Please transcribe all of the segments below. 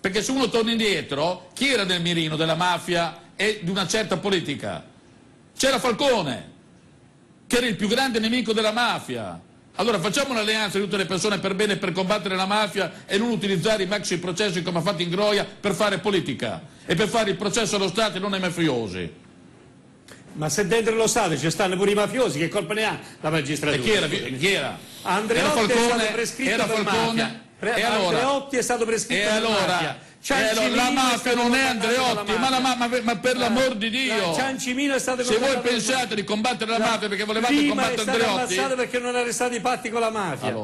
Perché se uno torna indietro, chi era nel mirino della mafia e di una certa politica? C'era Falcone, che era il più grande nemico della mafia. Allora facciamo un'alleanza di tutte le persone per bene, per combattere la mafia e non utilizzare i maxi processi come ha fatto Ingroia per fare politica e per fare il processo allo Stato e non ai mafiosi. Ma se dentro lo Stato ci stanno pure i mafiosi, che colpa ne ha la magistratura? E chi era? Andreotti è stato prescritto per mafia. E allora? Andreotti è stato prescritto per mafia. La mafia non è Andreotti, ma per l'amor di Dio, Ciancimino è stato se voi pensate di combattere la mafia perché volevate combattere Andreotti, è stato ammazzato perché non era stato i patti con la mafia.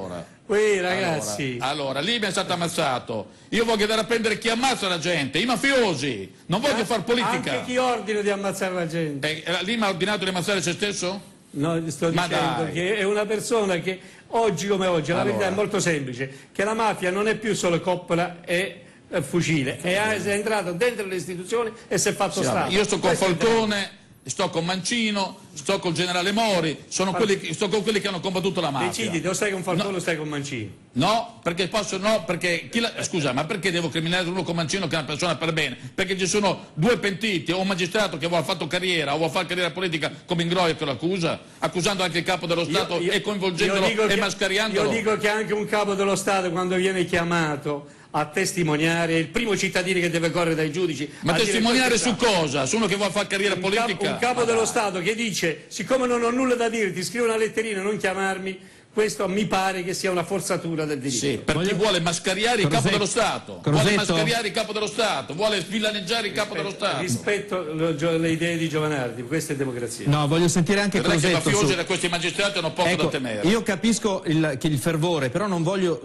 Ragazzi, allora Lima è stato ammazzato. Io voglio andare a prendere chi ammazza la gente, i mafiosi, non voglio far politica. Anche chi ordina di ammazzare la gente. Lima ha ordinato di ammazzare se stesso? No, sto dicendo che è una persona che oggi come oggi, la verità è molto semplice, che la mafia non è più solo coppola e fucile, è entrato dentro le istituzioni e si è fatto Stato. Io sto con Falcone, sto con Mancino, sto col generale Mori, sto con quelli che hanno combattuto la mafia. Decidi, o stai con Falcone o stai con Mancino? No, perché scusa, ma perché devo criminalizzare uno con Mancino che è una persona per bene? Perché ci sono due pentiti, o un magistrato che vuole fatto carriera o vuole fare carriera politica come Ingroia che lo accusa, accusando anche il capo dello Stato e coinvolgendolo e mascariandolo. Io dico che anche un capo dello Stato quando viene chiamato a testimoniare è il primo cittadino che deve correre dai giudici. Ma testimoniare su cosa? Su uno che vuole fare carriera politica? Un capo dello Stato che dice: siccome non ho nulla da dire, ti scrivo una letterina, non chiamarmi. Questo mi pare che sia una forzatura del diritto. Sì, per chi vuole mascariare il capo dello Stato, vuole mascariare il capo dello Stato, vuole svillaneggiare il capo dello Stato. Rispetto le idee di Giovanardi, questa è democrazia. No, voglio sentire anche Crosetto. I mafiosi da questi magistrati hanno poco da temere. Io capisco il fervore, però non voglio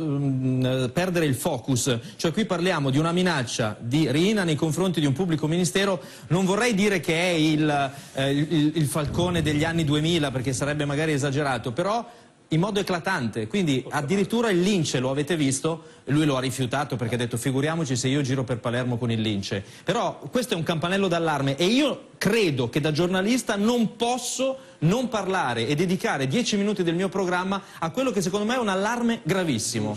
perdere il focus. Cioè qui parliamo di una minaccia di Riina nei confronti di un pubblico ministero. Non vorrei dire che è il Falcone degli anni 2000, perché sarebbe magari esagerato, però in modo eclatante, quindi addirittura il lince lo avete visto, lui lo ha rifiutato perché ha detto figuriamoci se io giro per Palermo con il lince, però questo è un campanello d'allarme e io credo che da giornalista non posso non parlare e dedicare 10 minuti del mio programma a quello che secondo me è un allarme gravissimo.